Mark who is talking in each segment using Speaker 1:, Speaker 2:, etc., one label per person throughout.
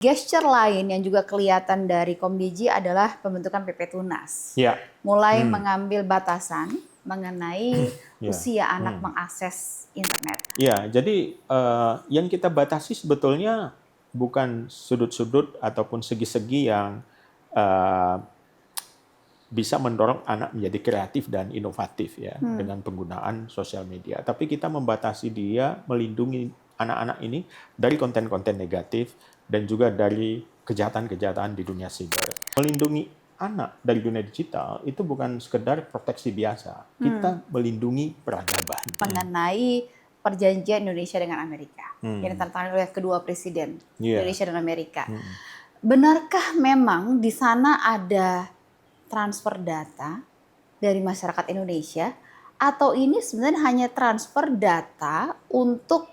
Speaker 1: Gesture lain yang juga kelihatan dari Komdiji adalah pembentukan PP Tunas.
Speaker 2: Ya.
Speaker 1: Mulai mengambil batasan mengenai
Speaker 2: Ya.
Speaker 1: usia anak mengakses internet.
Speaker 2: Ya, jadi yang kita batasi sebetulnya bukan sudut-sudut ataupun segi-segi yang bisa mendorong anak menjadi kreatif dan inovatif ya dengan penggunaan sosial media. Tapi kita membatasi dia, melindungi anak-anak ini dari konten-konten negatif dan juga dari kejahatan-kejahatan di dunia siber. Melindungi anak dari dunia digital itu bukan sekedar proteksi biasa. Kita melindungi peradaban.
Speaker 1: Mengenai perjanjian Indonesia dengan Amerika yang ditandatangani oleh kedua presiden Indonesia dan Amerika. Benarkah memang di sana ada transfer data dari masyarakat Indonesia atau ini sebenarnya hanya transfer data untuk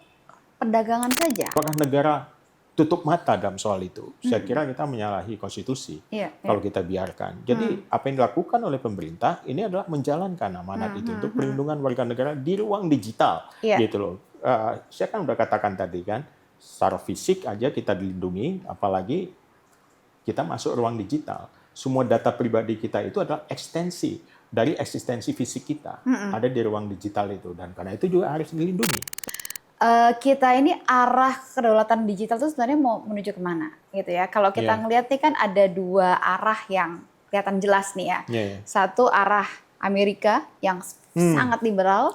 Speaker 1: perdagangan saja?
Speaker 2: Apakah negara tutup mata dalam soal itu? Saya kira kita menyalahi konstitusi kalau kita biarkan. Jadi apa yang dilakukan oleh pemerintah ini adalah menjalankan amanat itu untuk perlindungan warga negara di ruang digital, gitu loh. Saya kan udah katakan tadi kan, secara fisik aja kita dilindungi, apalagi kita masuk ruang digital. Semua data pribadi kita itu adalah ekstensi dari eksistensi fisik kita, ada di ruang digital itu, dan karena itu juga harus dilindungi.
Speaker 1: Kita ini arah kedaulatan digital itu sebenarnya mau menuju kemana gitu ya. Kalau kita ngelihat nih kan ada dua arah yang kelihatan jelas nih ya. Satu arah Amerika yang sangat liberal,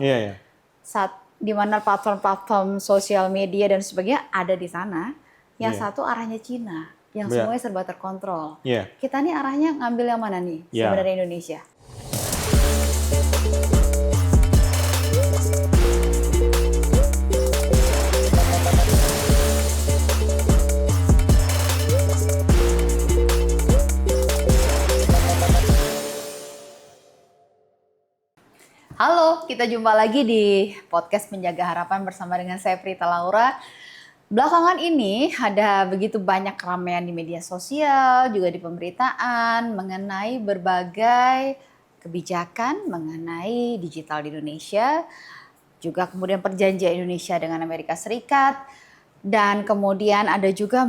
Speaker 1: di mana platform-platform sosial media dan sebagainya ada di sana. Yang satu arahnya Cina, yang semuanya serba terkontrol. Kita nih arahnya ngambil yang mana nih sebenarnya Indonesia? Halo, kita jumpa lagi di podcast Menjaga Harapan bersama dengan saya Prita Laura. Belakangan ini ada begitu banyak keramaian di media sosial, juga di pemberitaan mengenai berbagai kebijakan mengenai digital di Indonesia, juga kemudian perjanjian Indonesia dengan Amerika Serikat, dan kemudian ada juga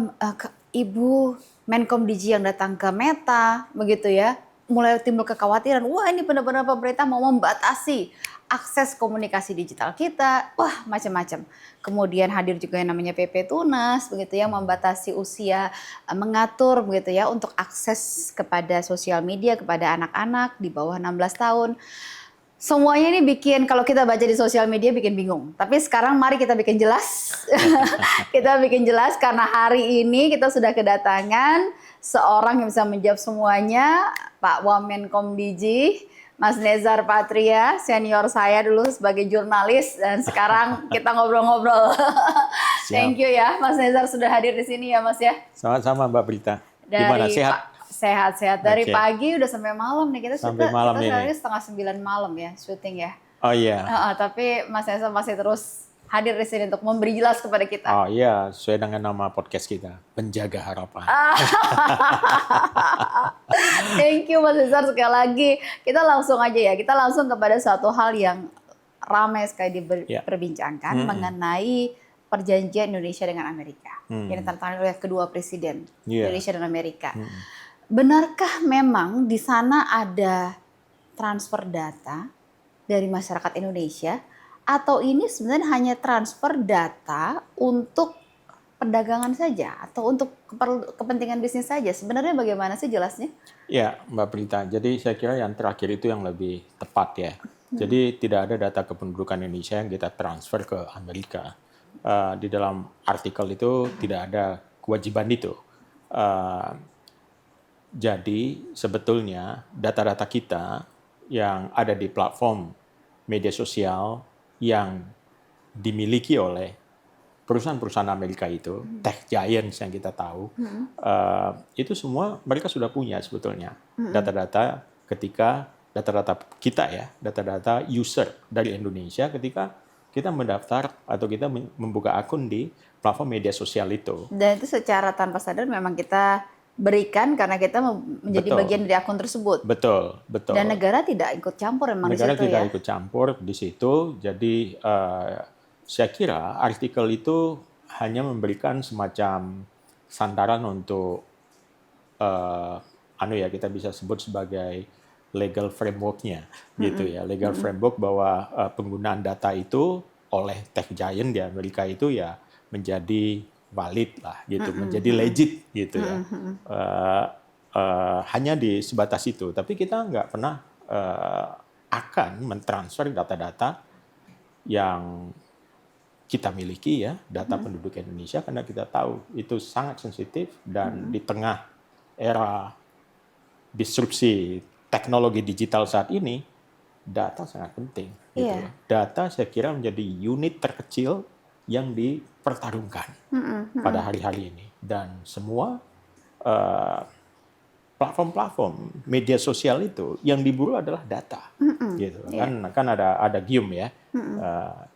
Speaker 1: Ibu Menkom Digi yang datang ke Meta, begitu ya. Mulai timbul kekhawatiran, wah ini benar-benar pemerintah mau membatasi akses komunikasi digital kita, wah macam-macam. Kemudian hadir juga yang namanya PP Tunas, begitu ya, membatasi usia, mengatur begitu ya untuk akses kepada sosial media kepada anak-anak di bawah 16 tahun. Semuanya ini bikin, kalau kita baca di sosial media bikin bingung. Tapi sekarang mari kita bikin jelas. Kita bikin jelas karena hari ini kita sudah kedatangan seorang yang bisa menjawab semuanya, Pak Wamenkom Digi, Mas Nezar Patria, senior saya dulu sebagai jurnalis, dan sekarang kita ngobrol-ngobrol. Thank you ya, Mas Nezar sudah hadir di sini ya Mas ya.
Speaker 2: Sama-sama Mbak Brita. Gimana, sehat?
Speaker 1: Sehat-sehat. Dari pagi udah sampai malam nih. Kita
Speaker 2: ini.
Speaker 1: Setengah 9 malam ya, syuting ya.
Speaker 2: Oh iya.
Speaker 1: Tapi Mas Nezar masih terus hadir di sini untuk memberi jelas kepada kita.
Speaker 2: Oh iya, sesuai dengan nama podcast kita, Menjaga Harapan.
Speaker 1: Thank you Mas Nezar sekali lagi. Kita langsung aja ya, kita langsung kepada suatu hal yang ramai sekali diperbincangkan mengenai perjanjian Indonesia dengan Amerika. Yang ditandatangani oleh kedua presiden Indonesia dan Amerika. Benarkah memang di sana ada transfer data dari masyarakat Indonesia atau ini sebenarnya hanya transfer data untuk perdagangan saja atau untuk kepentingan bisnis saja? Sebenarnya bagaimana sih jelasnya?
Speaker 2: Ya, Mbak Prita. Jadi saya kira yang terakhir itu yang lebih tepat ya. Jadi tidak ada data kependudukan Indonesia yang kita transfer ke Amerika. Di dalam artikel itu tidak ada kewajiban itu. Jadi sebetulnya data-data kita yang ada di platform media sosial yang dimiliki oleh perusahaan-perusahaan Amerika itu, tech giants yang kita tahu, itu semua mereka sudah punya sebetulnya data-data ketika data-data kita ya, data-data user dari Indonesia ketika kita mendaftar atau kita membuka akun di platform media sosial itu.
Speaker 1: Dan itu secara tanpa sadar memang kita berikan karena kita menjadi bagian dari akun tersebut.
Speaker 2: Betul.
Speaker 1: Dan negara tidak ikut campur memang di situ ya.
Speaker 2: Negara tidak ikut campur di situ. Jadi saya kira artikel itu hanya memberikan semacam sandaran untuk kita bisa sebut sebagai legal framework-nya gitu ya. Legal framework bahwa penggunaan data itu oleh tech giant di Amerika itu ya menjadi valid lah gitu, menjadi legit gitu ya. Hanya di sebatas itu, tapi kita nggak pernah akan mentransfer data-data yang kita miliki ya, data penduduk Indonesia, karena kita tahu itu sangat sensitif dan di tengah era disrupsi teknologi digital saat ini, data sangat penting. Gitu ya. Data saya kira menjadi unit terkecil yang dipertarungkan pada hari-hari ini, dan semua platform-platform media sosial itu yang diburu adalah data, gitu. Kan ada gium ya,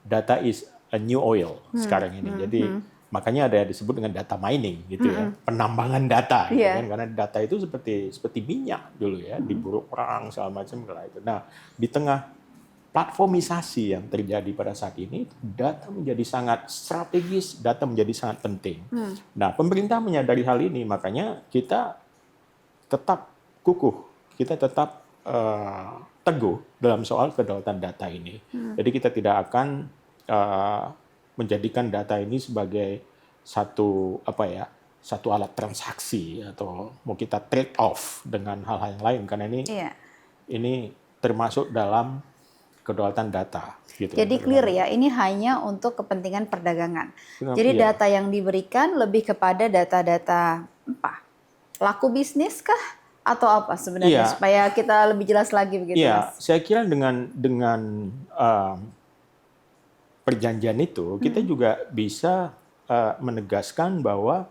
Speaker 2: data is a new oil sekarang ini. Jadi makanya ada disebut dengan data mining, gitu ya, penambangan data, gitu kan? Karena data itu seperti minyak dulu ya, diburu perang segala macam itu. Nah, di tengah platformisasi yang terjadi pada saat ini, data menjadi sangat strategis, data menjadi sangat penting. Nah, pemerintah menyadari hal ini, makanya kita tetap kukuh, kita tetap teguh dalam soal kedaulatan data ini. Jadi kita tidak akan menjadikan data ini sebagai satu alat transaksi atau mau kita trade off dengan hal-hal yang lain, karena ini termasuk dalam kedaulatan data. Gitu.
Speaker 1: Jadi clear ya, ini hanya untuk kepentingan perdagangan. Jadi data yang diberikan lebih kepada data-data apa? Laku bisnis kah atau apa sebenarnya, supaya kita lebih jelas lagi begitu, Mas?
Speaker 2: Saya kira dengan perjanjian itu kita juga bisa menegaskan bahwa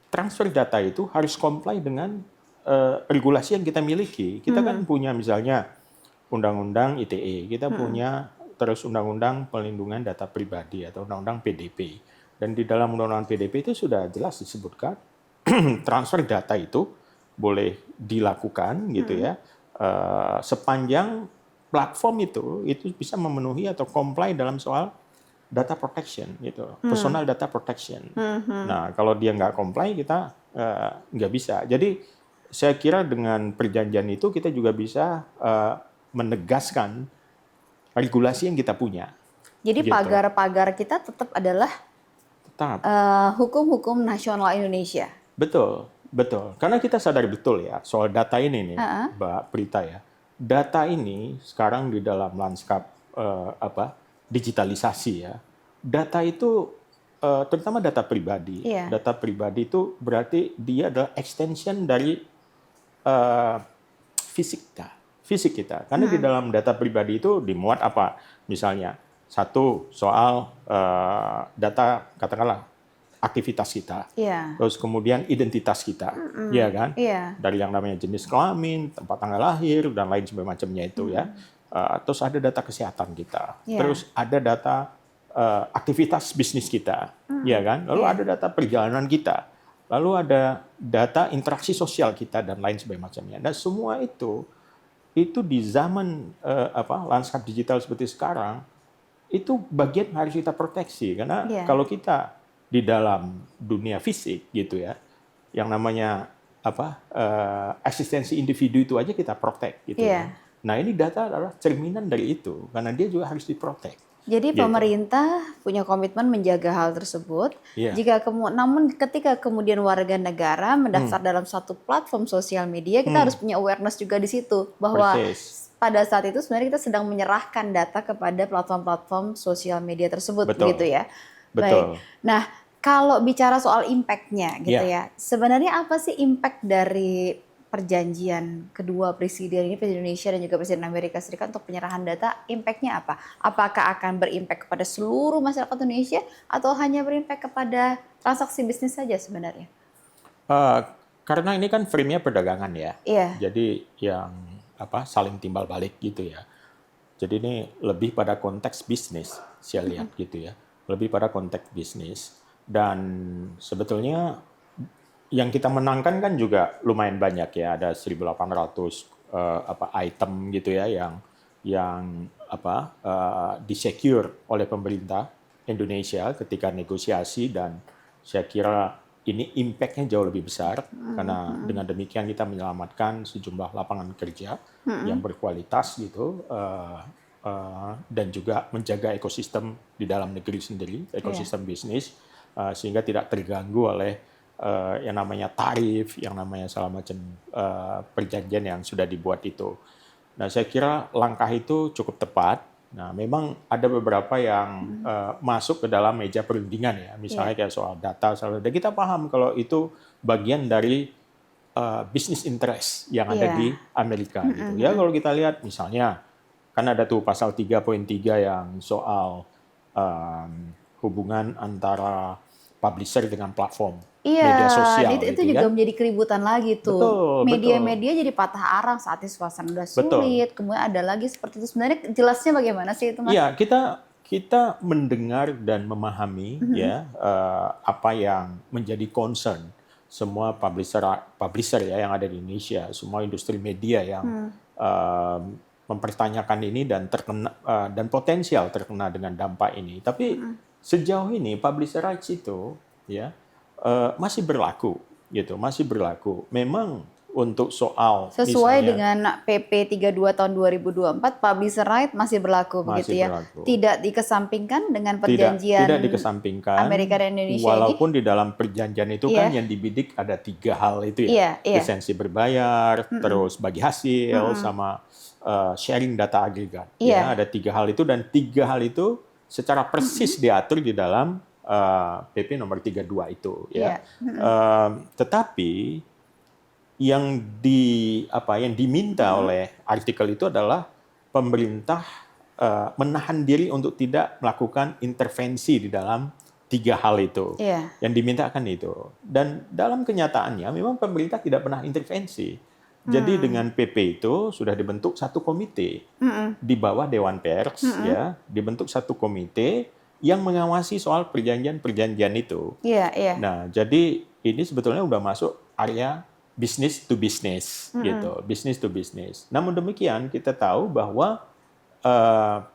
Speaker 2: transfer data itu harus comply dengan regulasi yang kita miliki. Kita kan punya misalnya Undang-Undang ITE, kita punya terus Undang-Undang Perlindungan Data Pribadi atau Undang-Undang PDP. Dan di dalam Undang-Undang PDP itu sudah jelas disebutkan transfer data itu boleh dilakukan gitu ya, sepanjang platform itu bisa memenuhi atau comply dalam soal data protection gitu, personal data protection. Nah, kalau dia nggak comply, kita nggak bisa. Jadi saya kira dengan perjanjian itu kita juga bisa menegaskan regulasi yang kita punya.
Speaker 1: Jadi
Speaker 2: gitu.
Speaker 1: pagar-pagar kita tetap adalah hukum-hukum nasional Indonesia.
Speaker 2: Betul. Karena kita sadar betul ya soal data ini nih, Mbak Prita ya. Data ini sekarang di dalam lanskap digitalisasi ya. Data itu terutama data pribadi. Data pribadi itu berarti dia adalah extension dari fisik kita. Karena di dalam data pribadi itu dimuat apa? Misalnya satu soal data katakanlah aktivitas kita, terus kemudian identitas kita, ya kan, dari yang namanya jenis kelamin, tempat tanggal lahir dan lain sebagainya itu ya. Terus ada data kesehatan kita, terus ada data aktivitas bisnis kita, ya kan. Lalu ada data perjalanan kita, lalu ada data interaksi sosial kita dan lain sebagainya. Dan semua itu di zaman lanskap digital seperti sekarang itu bagian harus kita proteksi, karena kalau kita di dalam dunia fisik gitu ya, yang namanya eksistensi individu itu aja kita protect gitu ya. Nah, ini data adalah cerminan dari itu, karena dia juga harus diprotek.
Speaker 1: Jadi pemerintah punya komitmen menjaga hal tersebut. Namun ketika kemudian warga negara mendaftar dalam satu platform sosial media, kita harus punya awareness juga di situ bahwa pada saat itu sebenarnya kita sedang menyerahkan data kepada platform-platform sosial media tersebut, gitu ya. Baik. Nah, kalau bicara soal impact-nya gitu ya, sebenarnya apa sih impact dari perjanjian kedua presiden ini, Presiden Indonesia dan juga Presiden Amerika Serikat untuk penyerahan data? Impact-nya apa? Apakah akan berimpact kepada seluruh masyarakat Indonesia atau hanya berimpact kepada transaksi bisnis saja sebenarnya?
Speaker 2: Karena ini kan frame-nya perdagangan ya, jadi yang saling timbal balik gitu ya. Jadi ini lebih pada konteks bisnis, saya lihat gitu ya. Lebih pada konteks bisnis. Dan sebetulnya yang kita menangkan kan juga lumayan banyak ya, ada 1.800 item gitu ya yang disecure oleh pemerintah Indonesia ketika negosiasi, dan saya kira ini impact-nya jauh lebih besar karena dengan demikian kita menyelamatkan sejumlah lapangan kerja yang berkualitas gitu dan juga menjaga ekosistem di dalam negeri sendiri, ekosistem bisnis sehingga tidak terganggu oleh yang namanya tarif, yang namanya segala macam perjanjian yang sudah dibuat itu. Nah, saya kira langkah itu cukup tepat. Nah, memang ada beberapa yang masuk ke dalam meja perundingan ya, misalnya kayak soal data, dan kita paham kalau itu bagian dari business interest yang ada di Amerika gitu. Ya, kalau kita lihat misalnya kan ada tuh pasal 3.3 yang soal hubungan antara publisher dengan platform media sosial.
Speaker 1: Itu juga kan menjadi keributan lagi tuh. Media-media jadi patah arang saat suasana udah sulit. Kemudian ada lagi seperti itu. Sebenarnya jelasnya bagaimana sih itu, Mas?
Speaker 2: Iya, kita mendengar dan memahami ya apa yang menjadi concern semua publisher ya yang ada di Indonesia, semua industri media yang mempertanyakan ini dan terkena dan potensial terkena dengan dampak ini. Tapi sejauh ini publisher rights itu ya masih berlaku gitu, masih berlaku. Memang untuk soal
Speaker 1: sesuai
Speaker 2: misalnya,
Speaker 1: dengan PP 32 tahun 2024 publisher right masih berlaku begitu ya. Tidak dikesampingkan dengan perjanjian
Speaker 2: tidak dikesampingkan
Speaker 1: Amerika dan Indonesia
Speaker 2: walaupun
Speaker 1: ini.
Speaker 2: Di dalam perjanjian itu kan yang dibidik ada 3 hal itu ya. Lisensi berbayar, terus bagi hasil sama sharing data agregat. Ya, ada 3 hal itu dan 3 hal itu secara persis diatur di dalam PP nomor 32 itu ya. Tetapi yang diminta oleh artikel itu adalah pemerintah menahan diri untuk tidak melakukan intervensi di dalam 3 hal itu. Yang dimintakan itu. Dan dalam kenyataannya memang pemerintah tidak pernah intervensi. Jadi dengan PP itu sudah dibentuk satu komite di bawah Dewan Pers ya, dibentuk satu komite yang mengawasi soal perjanjian-perjanjian itu. Nah, jadi ini sebetulnya udah masuk area business to business gitu, business to business. Namun demikian kita tahu bahwa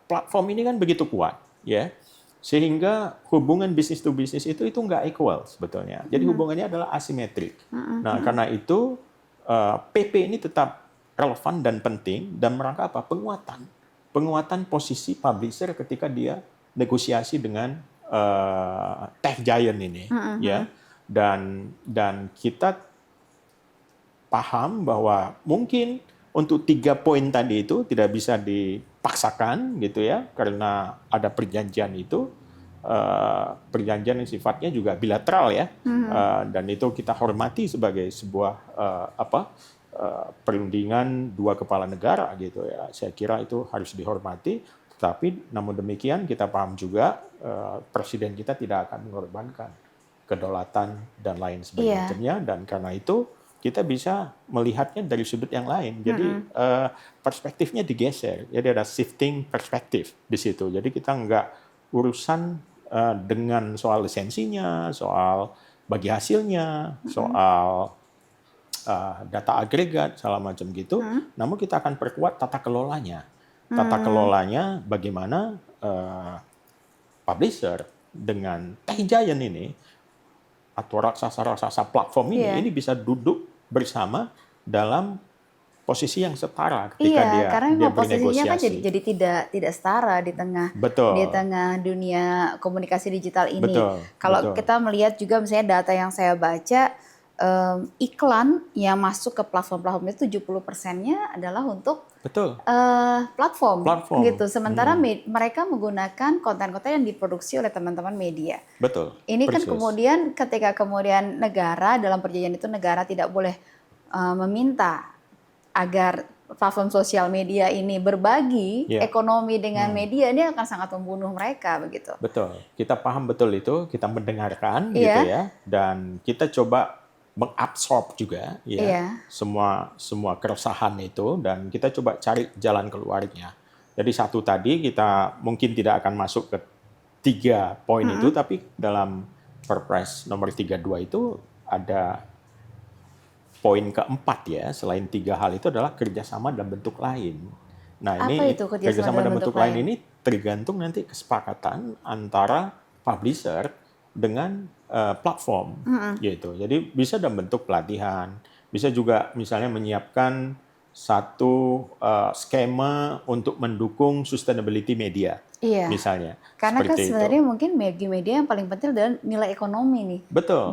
Speaker 2: platform ini kan begitu kuat ya, sehingga hubungan business to business itu nggak equal sebetulnya. Jadi hubungannya adalah asimetrik. Nah, karena itu PP ini tetap relevan dan penting dan merangka apa? Penguatan posisi publisher ketika dia negosiasi dengan tech giant ini ya. Dan kita paham bahwa mungkin untuk 3 poin tadi itu tidak bisa dipaksakan gitu ya, karena ada perjanjian itu, perjanjian yang sifatnya juga bilateral ya, dan itu kita hormati sebagai sebuah perundingan 2 kepala negara gitu ya. Saya kira itu harus dihormati, tetapi namun demikian kita paham juga presiden kita tidak akan mengorbankan kedaulatan dan lain sebagainya, dan karena itu kita bisa melihatnya dari sudut yang lain. Jadi perspektifnya digeser. Jadi ada shifting perspektif di situ. Jadi kita nggak urusan dengan soal lisensinya, soal bagi hasilnya, soal data agregat, segala macam gitu. Namun kita akan perkuat tata kelolanya. Tata kelolanya bagaimana publisher dengan tech giant ini atau raksasa-raksasa platform ini bisa duduk bersama dalam posisi yang setara ketika dia
Speaker 1: karena
Speaker 2: bernegosiasi.
Speaker 1: Kan jadi tidak setara di tengah dunia komunikasi digital ini. Kalau kita melihat juga misalnya data yang saya baca, iklan yang masuk ke platform-platform itu 70%-nya adalah untuk platform gitu. Sementara mereka menggunakan konten-konten yang diproduksi oleh teman-teman media. Ini kan kemudian ketika negara dalam perjanjian itu negara tidak boleh meminta agar platform sosial media ini berbagi ekonomi dengan media, ini akan sangat membunuh mereka begitu.
Speaker 2: Kita paham betul itu, kita mendengarkan gitu ya, dan kita coba mengabsorb juga ya semua keresahan itu, dan kita coba cari jalan keluarnya. Jadi satu tadi kita mungkin tidak akan masuk ke 3 poin itu, tapi dalam Perpres nomor 32 itu ada poin keempat ya, selain 3 hal itu adalah kerjasama dalam bentuk lain. Nah, ini kerjasama dalam bentuk lain ini tergantung nanti kesepakatan antara publisher dengan platform gitu. Jadi bisa dalam bentuk pelatihan, bisa juga misalnya menyiapkan satu skema untuk mendukung sustainability media, misalnya.
Speaker 1: Karena kan sebenarnya
Speaker 2: itu.
Speaker 1: mungkin media yang paling penting adalah nilai ekonomi nih.
Speaker 2: Betul.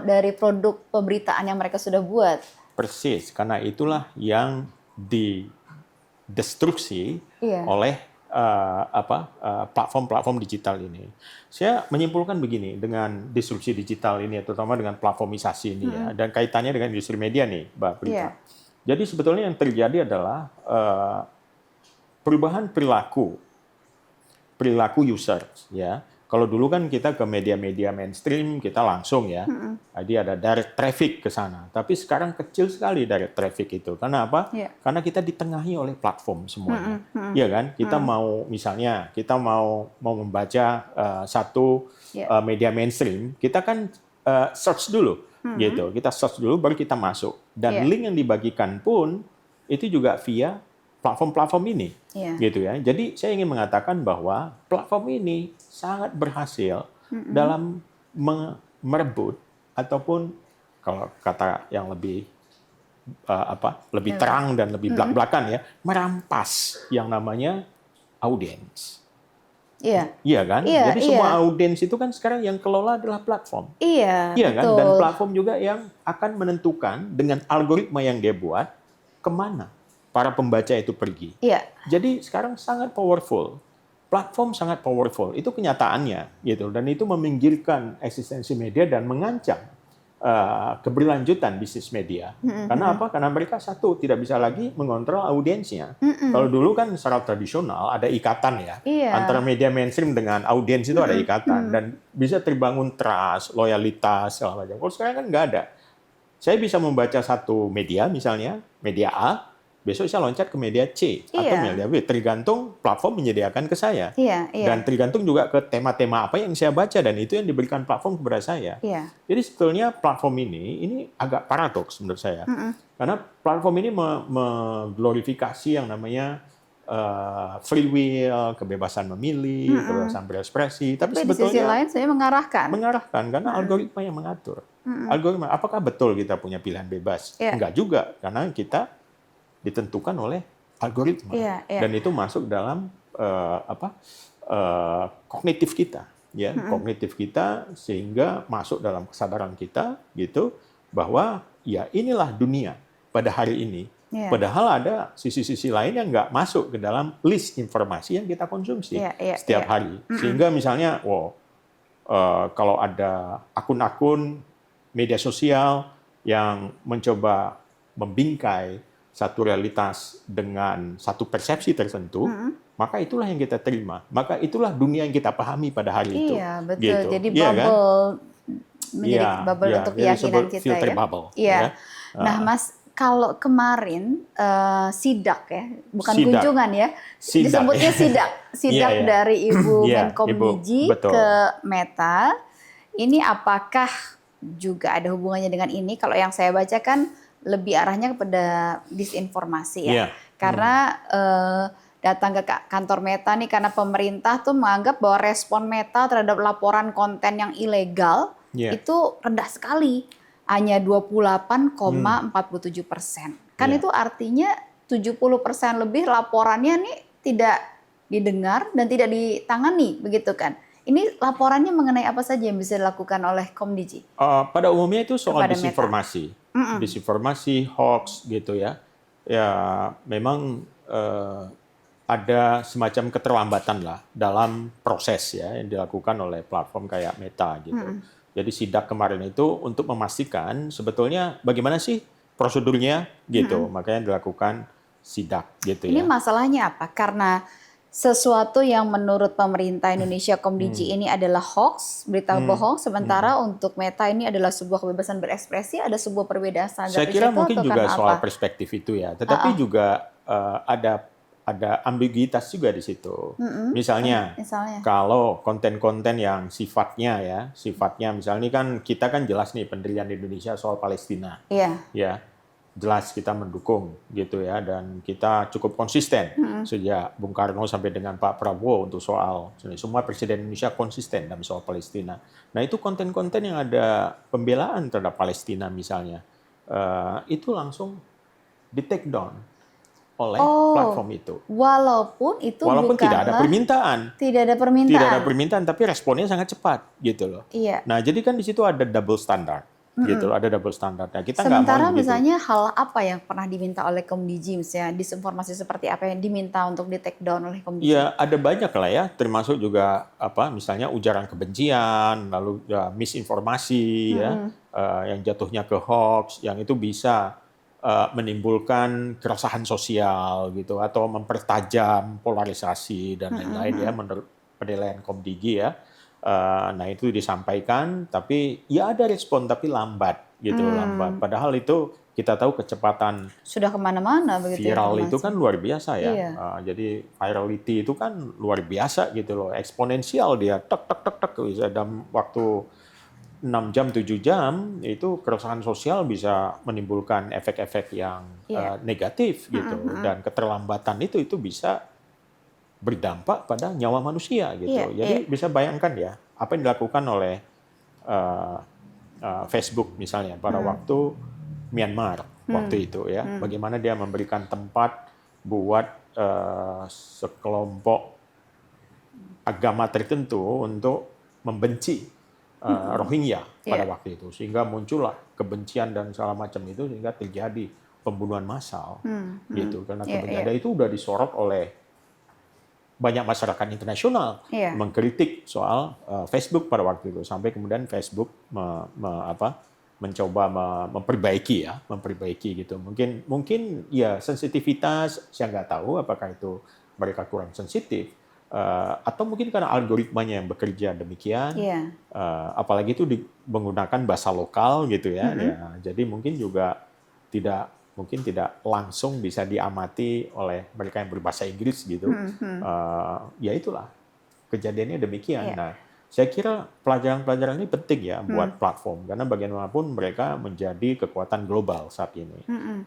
Speaker 1: Dari produk pemberitaan yang mereka sudah buat.
Speaker 2: Persis, karena itulah yang didestruksi oleh platform-platform digital ini. Saya menyimpulkan begini, dengan disrupsi digital ini, terutama dengan platformisasi ini ya, dan kaitannya dengan industri media nih, Mbak Prita. Jadi sebetulnya yang terjadi adalah perubahan perilaku user, ya. Kalau dulu kan kita ke media-media mainstream, kita langsung ya, jadi ada direct traffic ke sana. Tapi sekarang kecil sekali direct traffic itu. Karena apa? Karena kita ditengahi oleh platform semuanya. Iya kan? Kita mau, misalnya, kita mau membaca satu media mainstream, kita kan search dulu, gitu. Kita search dulu, baru kita masuk. Dan link yang dibagikan pun, itu juga via platform-platform ini, gitu ya. Jadi saya ingin mengatakan bahwa platform ini sangat berhasil dalam merebut ataupun kalau kata yang lebih lebih terang dan lebih belak-belakan ya, merampas yang namanya audiens. Iya kan? Jadi semua audiens itu kan sekarang yang kelola adalah platform. Iya kan? Dan platform juga yang akan menentukan dengan algoritma yang dia buat kemana para pembaca itu pergi. Jadi sekarang sangat powerful. Platform sangat powerful. Itu kenyataannya, gitu. Dan itu meminggirkan eksistensi media dan mengancam keberlanjutan bisnis media. Karena apa? Karena mereka satu tidak bisa lagi mengontrol audiensnya. Kalau dulu kan secara tradisional ada ikatan ya antara media mainstream dengan audiens itu ada ikatan dan bisa terbangun trust, loyalitas segala macam. Kalau sekarang kan nggak ada. Saya bisa membaca satu media, misalnya media A. Besok saya loncat ke media C atau media B, tergantung platform menyediakan ke saya. Dan tergantung juga ke tema-tema apa yang saya baca, dan itu yang diberikan platform kepada saya. Jadi sebetulnya platform ini agak paradoks menurut saya. Karena platform ini mengglorifikasi yang namanya free will, kebebasan memilih, kebebasan berekspresi. Tapi sebetulnya
Speaker 1: di sisi lain saya mengarahkan
Speaker 2: karena algoritma yang mengatur. Algoritma, apakah betul kita punya pilihan bebas? Enggak juga, karena kita ditentukan oleh algoritma dan itu masuk dalam kognitif kita, ya kognitif kita, sehingga masuk dalam kesadaran kita, gitu, bahwa ya inilah dunia pada hari ini. Padahal ada sisi-sisi lain yang nggak masuk ke dalam list informasi yang kita konsumsi setiap hari. Sehingga misalnya, kalau ada akun-akun media sosial yang mencoba membingkai satu realitas dengan satu persepsi tertentu, maka itulah yang kita terima. Maka itulah dunia yang kita pahami pada hari itu.
Speaker 1: Iya, betul.
Speaker 2: Gitu.
Speaker 1: Jadi bubble, menjadi bubble untuk keyakinan kita
Speaker 2: filter
Speaker 1: ya.
Speaker 2: Bubble,
Speaker 1: Nah, Mas, kalau kemarin sidak ya, bukan
Speaker 2: sidak.
Speaker 1: Kunjungan ya, disebutnya sidak dari Ibu Menkominfo ke Meta. Ini apakah juga ada hubungannya dengan ini? Kalau yang saya baca kan lebih arahnya kepada disinformasi ya. Karena datang ke kantor Meta nih, karena pemerintah tuh menganggap bahwa respon Meta terhadap laporan konten yang ilegal itu rendah sekali, hanya 28,47%. Kan itu artinya 70% lebih laporannya nih tidak didengar dan tidak ditangani, begitu kan? Ini laporannya mengenai apa saja yang bisa dilakukan oleh Komdigi?
Speaker 2: Pada umumnya itu soal disinformasi. Disinformasi, hoax gitu ya. Ya memang ada semacam keterlambatan lah dalam proses ya yang dilakukan oleh platform kayak Meta gitu. Jadi sidak kemarin itu untuk memastikan sebetulnya bagaimana sih prosedurnya gitu. Makanya dilakukan sidak gitu ya.
Speaker 1: Ini masalahnya apa? Karena sesuatu yang menurut pemerintah Indonesia Komdigi ini adalah hoax, berita bohong, sementara untuk Meta ini adalah sebuah kebebasan berekspresi, ada sebuah perbedaan standar.
Speaker 2: Saya kira mungkin juga soal perspektif itu ya, tetapi juga ada ambiguitas juga di situ. Misalnya kalau konten-konten yang sifatnya misalnya kan kita kan jelas nih pendirian Indonesia soal Palestina, ya jelas kita mendukung gitu ya, dan kita cukup konsisten sejak Bung Karno sampai dengan Pak Prabowo untuk soal semua presiden Indonesia konsisten dalam soal Palestina. Nah itu konten-konten yang ada pembelaan terhadap Palestina misalnya, itu langsung di take down oleh platform itu.
Speaker 1: Walaupun itu
Speaker 2: Walaupun tidak ada permintaan.
Speaker 1: Tidak ada permintaan.
Speaker 2: Tidak ada permintaan, tapi responnya sangat cepat gitu loh.
Speaker 1: Iya.
Speaker 2: Nah, jadi kan di situ ada double standard. Gitu loh, ada double standard. Nah, kita nggak mau
Speaker 1: Sementara
Speaker 2: gitu.
Speaker 1: misalnya hal apa yang pernah diminta oleh Komdiji, misalnya disinformasi seperti apa yang diminta untuk di take down oleh Komdiji?
Speaker 2: Ya, ada banyak lah ya, termasuk juga misalnya ujaran kebencian, lalu misinformasi ya, yang jatuhnya ke hoax, yang itu bisa menimbulkan keresahan sosial gitu, atau mempertajam polarisasi dan lain-lain ya, menurut penilaian Komdiji ya. Nah itu disampaikan, tapi ya ada respon tapi lambat gitu, lambat. Padahal itu kita tahu kecepatan
Speaker 1: sudah kemana-mana begitu.
Speaker 2: Viral itu kan luar biasa ya.
Speaker 1: Iya.
Speaker 2: Jadi virality itu kan luar biasa gitu loh, eksponensial dia, tek tek tek tek, bisa dalam waktu 6 jam 7 jam itu keresahan sosial bisa menimbulkan efek-efek yang negatif gitu, dan keterlambatan itu bisa berdampak pada nyawa manusia gitu. Jadi bisa bayangkan ya apa yang dilakukan oleh Facebook misalnya pada waktu Myanmar waktu itu ya, bagaimana dia memberikan tempat buat sekelompok agama tertentu untuk membenci Rohingya pada waktu itu, sehingga muncullah kebencian dan segala macam itu, sehingga terjadi pembunuhan massal gitu, karena kebencian itu udah disorot oleh banyak masyarakat internasional mengkritik soal Facebook pada waktu itu, sampai kemudian Facebook mencoba memperbaiki gitu. Mungkin ya sensitivitas, saya nggak tahu apakah itu mereka kurang sensitif, atau mungkin karena algoritmanya yang bekerja demikian, apalagi itu menggunakan bahasa lokal gitu ya, jadi mungkin juga tidak langsung bisa diamati oleh mereka yang berbahasa Inggris gitu. Ya itulah kejadiannya demikian. Nah, saya kira pelajaran-pelajaran ini penting ya buat platform, karena bagaimanapun mereka menjadi kekuatan global saat ini.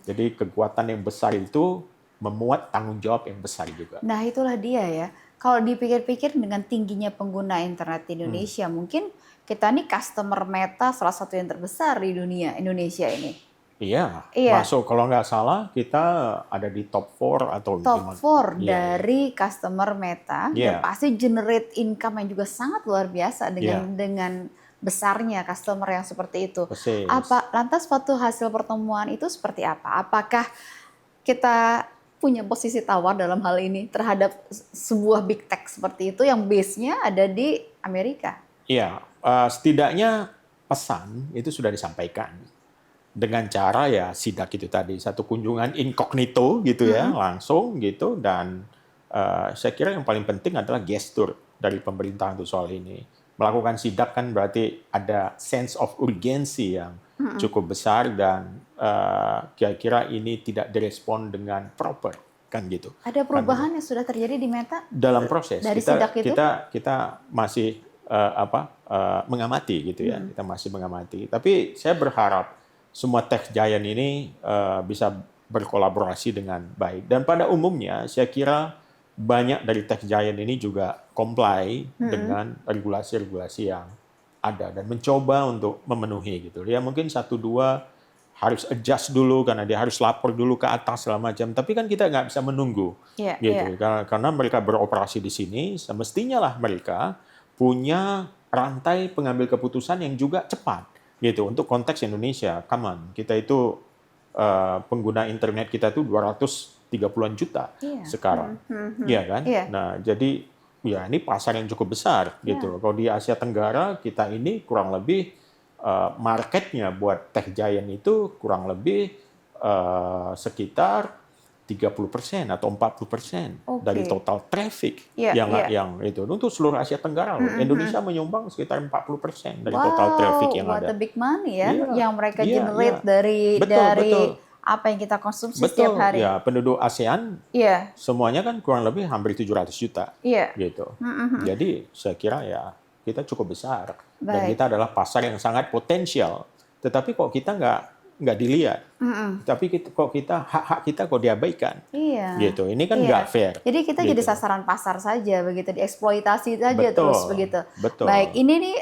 Speaker 2: Jadi kekuatan yang besar itu memuat tanggung jawab yang besar juga.
Speaker 1: Nah itulah dia ya. Kalau dipikir-pikir dengan tingginya pengguna internet di Indonesia, mungkin kita nih customer Meta salah satu yang terbesar di dunia, Indonesia ini.
Speaker 2: Iya, masuk kalau nggak salah kita ada di top 4 atau
Speaker 1: top 4 dari customer Meta, dan pasti generate income yang juga sangat luar biasa dengan besarnya customer yang seperti itu. Lantas suatu hasil pertemuan itu seperti apa? Apakah kita punya posisi tawar dalam hal ini terhadap sebuah big tech seperti itu yang base-nya ada di Amerika?
Speaker 2: Iya, setidaknya pesan itu sudah disampaikan dengan cara ya sidak itu tadi, satu kunjungan incognito gitu ya, langsung gitu, dan saya kira yang paling penting adalah gestur dari pemerintah untuk soal ini. Melakukan sidak kan berarti ada sense of urgency yang cukup besar, dan kira-kira ini tidak direspon dengan proper kan gitu.
Speaker 1: Ada perubahan yang sudah terjadi di Meta
Speaker 2: dalam proses
Speaker 1: dari sidak itu?
Speaker 2: Kita masih mengamati gitu ya, kita masih mengamati. Tapi saya berharap semua tech giant ini bisa berkolaborasi dengan baik. Dan pada umumnya saya kira banyak dari tech giant ini juga comply dengan regulasi-regulasi yang ada dan mencoba untuk memenuhi gitu. Ya mungkin 1-2 harus adjust dulu karena dia harus lapor dulu ke atas segala macam. Tapi kan kita nggak bisa menunggu gitu. Karena mereka beroperasi di sini, semestinya lah mereka punya rantai pengambil keputusan yang juga cepat. Gitu, untuk konteks Indonesia, come on, kita itu pengguna internet kita itu 230-an juta sekarang, ya kan? Nah, jadi ya ini pasar yang cukup besar gitu. Kalau di Asia Tenggara kita ini kurang lebih marketnya buat tech giant itu kurang lebih sekitar 30% atau 40% dari total traffic yang itu untuk seluruh Asia Tenggara. Indonesia menyumbang sekitar 40% dari total traffic yang ada.
Speaker 1: What a big money ya, yang mereka generate dari apa yang kita konsumsi setiap hari.
Speaker 2: Ya, penduduk ASEAN semuanya kan kurang lebih hampir 700 juta. Gitu. Jadi saya kira ya kita cukup besar dan kita adalah pasar yang sangat potensial. Tetapi kok kita nggak nggak dilihat. Tapi hak-hak kita kok diabaikan.
Speaker 1: Iya.
Speaker 2: Gitu. Ini kan nggak fair.
Speaker 1: Jadi kita
Speaker 2: gitu.
Speaker 1: jadi sasaran pasar saja begitu, dieksploitasi saja
Speaker 2: Betul,
Speaker 1: terus begitu.
Speaker 2: Betul.
Speaker 1: Baik, ini nih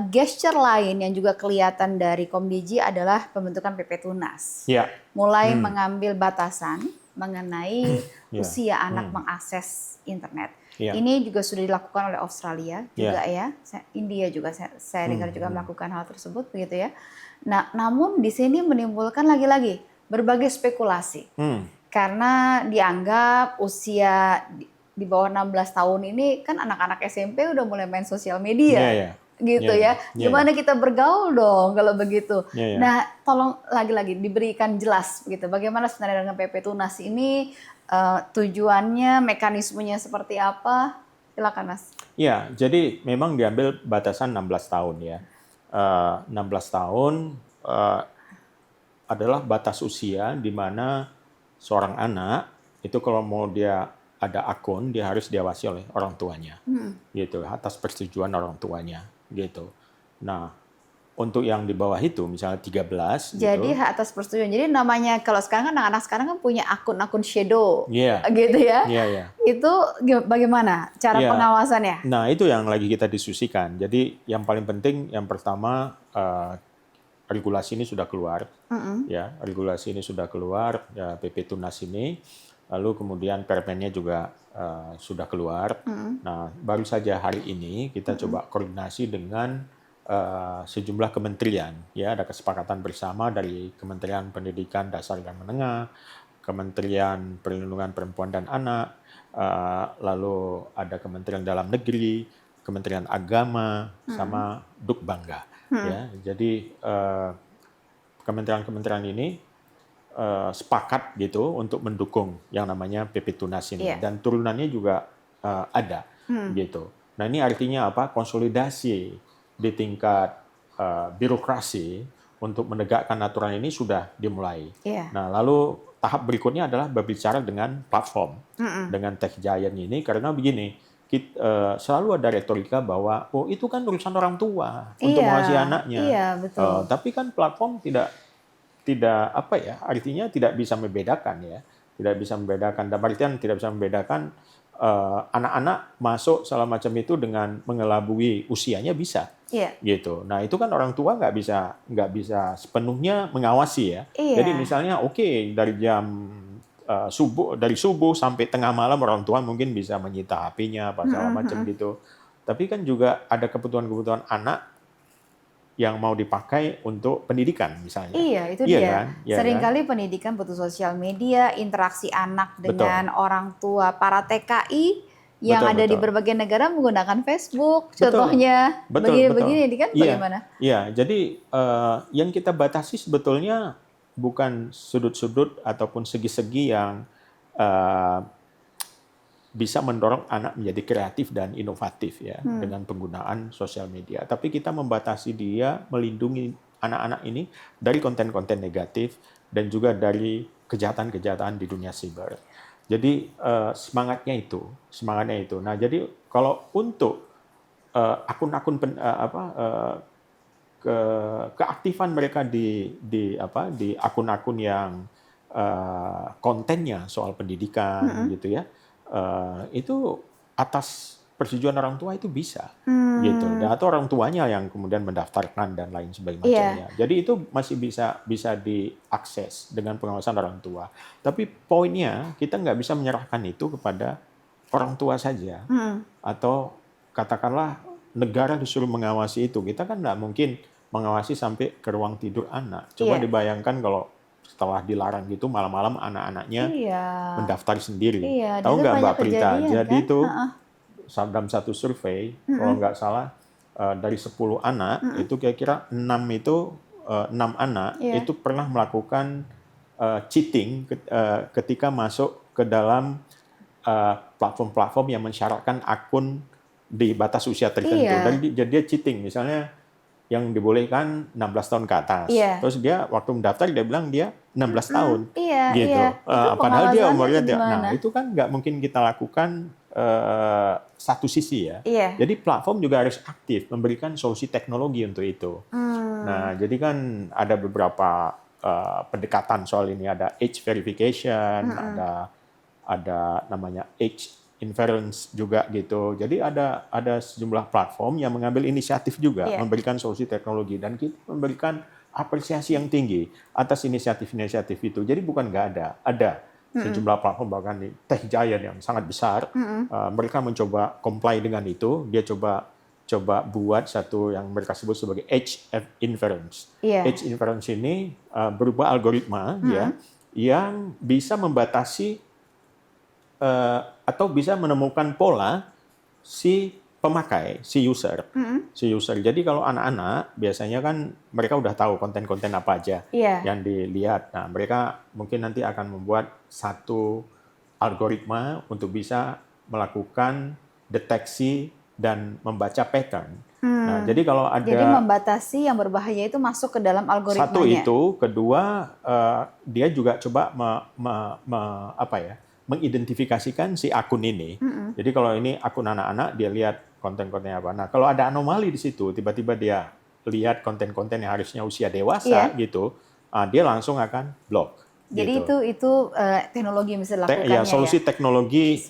Speaker 1: gesture lain yang juga kelihatan dari Komdiji adalah pembentukan PP Tunas.
Speaker 2: Ya.
Speaker 1: Mulai mengambil batasan mengenai
Speaker 2: Ya.
Speaker 1: usia anak mengakses internet.
Speaker 2: Ya.
Speaker 1: Ini juga sudah dilakukan oleh Australia juga ya. India juga saya dengar juga melakukan hal tersebut begitu ya. Nah, namun di sini menimbulkan lagi-lagi berbagai spekulasi. Karena dianggap usia di bawah 16 tahun ini kan anak-anak SMP udah mulai main sosial media. Gitu ya. Gimana kita bergaul dong kalau begitu. Nah, tolong lagi-lagi diberikan jelas begitu. Bagaimana sebenarnya dengan PP Tunas ini, tujuannya, mekanismenya seperti apa? Silakan Mas.
Speaker 2: Ya, jadi memang diambil batasan 16 tahun ya. 16 tahun adalah batas usia di mana seorang anak itu kalau mau dia ada akun, dia harus diawasi oleh orang tuanya. Gitu, atas persetujuan orang tuanya gitu. Nah, untuk yang di bawah itu misalnya 13
Speaker 1: jadi
Speaker 2: gitu.
Speaker 1: hak atas persetujuan. Jadi namanya kalau sekarang kan anak-anak sekarang kan punya akun-akun shadow. Gitu ya. Itu bagaimana cara pengawasannya?
Speaker 2: Nah, itu yang lagi kita diskusikan. Jadi yang paling penting yang pertama regulasi ini sudah keluar. Ya, regulasi ini sudah keluar ya, PP Tunas ini. Lalu kemudian permennya juga sudah keluar. Nah, baru saja hari ini kita coba koordinasi dengan sejumlah kementerian, ya ada kesepakatan bersama dari Kementerian Pendidikan Dasar dan Menengah, Kementerian Perlindungan Perempuan dan Anak, lalu ada Kementerian Dalam Negeri, Kementerian Agama, sama Dukbangga. Ya, jadi kementerian-kementerian ini sepakat gitu untuk mendukung yang namanya PP Tunas ini dan turunannya juga ada gitu. Nah, ini artinya apa? Konsolidasi di tingkat birokrasi untuk menegakkan aturan ini sudah dimulai. Nah, lalu tahap berikutnya adalah berbicara dengan platform, dengan tech giant ini, karena begini, selalu ada retorika bahwa itu kan urusan orang tua untuk mengawasi anaknya.
Speaker 1: Betul.
Speaker 2: Tapi kan platform tidak apa ya, artinya tidak bisa membedakan ya, tidak bisa membedakan. Dan artian tidak bisa membedakan anak-anak masuk segala macam itu dengan mengelabui usianya bisa, gitu. Nah, itu kan orang tua nggak bisa sepenuhnya mengawasi ya. Jadi misalnya dari jam dari subuh sampai tengah malam orang tua mungkin bisa menyita HP-nya apa segala macam gitu. Tapi kan juga ada kebutuhan-kebutuhan anak yang mau dipakai untuk pendidikan misalnya.
Speaker 1: Itu dia. Seringkali pendidikan butuh sosial media, interaksi anak dengan orang tua, para TKI yang ada di berbagai negara menggunakan Facebook. Contohnya begini kan bagaimana?
Speaker 2: Jadi yang kita batasi sebetulnya bukan sudut-sudut ataupun segi-segi yang bisa mendorong anak menjadi kreatif dan inovatif ya dengan penggunaan sosial media. Tapi kita membatasi dia, melindungi anak-anak ini dari konten-konten negatif dan juga dari kejahatan-kejahatan di dunia siber. Jadi semangatnya itu. Nah, jadi kalau untuk akun-akun keaktifan mereka di akun-akun yang kontennya soal pendidikan gitu ya. Itu atas persetujuan orang tua itu bisa gitu, dan atau orang tuanya yang kemudian mendaftarkan dan lain sebagainya. Jadi itu masih bisa diakses dengan pengawasan orang tua. Tapi poinnya kita nggak bisa menyerahkan itu kepada orang tua saja atau katakanlah negara disuruh mengawasi itu. Kita kan nggak mungkin mengawasi sampai ke ruang tidur anak. Coba dibayangkan kalau setelah dilarang gitu malam-malam anak-anaknya mendaftar sendiri. Tahu nggak Mbak Prita? Jadi itu dalam satu survei, kalau nggak salah dari 10 anak itu kira-kira 6 anak itu pernah melakukan cheating ketika masuk ke dalam platform-platform yang mensyaratkan akun di batas usia tertentu. Jadi dia cheating, misalnya yang dibolehkan 16 tahun ke atas. Terus dia waktu mendaftar dia bilang dia 16 tahun. Gitu. Padahal dia umurnya nah, itu kan nggak mungkin kita lakukan satu sisi ya. Jadi platform juga harus aktif memberikan solusi teknologi untuk itu. Nah, jadi kan ada beberapa pendekatan soal ini, ada age verification, ada namanya age inference juga gitu. Jadi ada sejumlah platform yang mengambil inisiatif juga memberikan solusi teknologi, dan kita memberikan apresiasi yang tinggi atas inisiatif-inisiatif itu. Jadi bukan nggak ada sejumlah platform, bahkan di tech giant yang sangat besar, mereka mencoba comply dengan itu. Dia coba buat satu yang mereka sebut sebagai age inference. Age inference ini berupa algoritma ya yang bisa membatasi atau bisa menemukan pola si pemakai, si user. Jadi kalau anak-anak biasanya kan mereka udah tahu konten-konten apa aja yang dilihat. Nah, mereka mungkin nanti akan membuat satu algoritma untuk bisa melakukan deteksi dan membaca pattern. Nah, jadi kalau
Speaker 1: jadi membatasi yang berbahaya itu masuk ke dalam algoritmanya.
Speaker 2: Satu itu, kedua dia juga coba mengidentifikasikan si akun ini. Jadi kalau ini akun anak-anak, dia lihat konten-kontennya apa. Nah, kalau ada anomali di situ, tiba-tiba dia lihat konten-konten yang harusnya usia dewasa gitu, dia langsung akan blok.
Speaker 1: Jadi
Speaker 2: gitu.
Speaker 1: itu teknologi yang bisa dilakukan
Speaker 2: solusi teknologi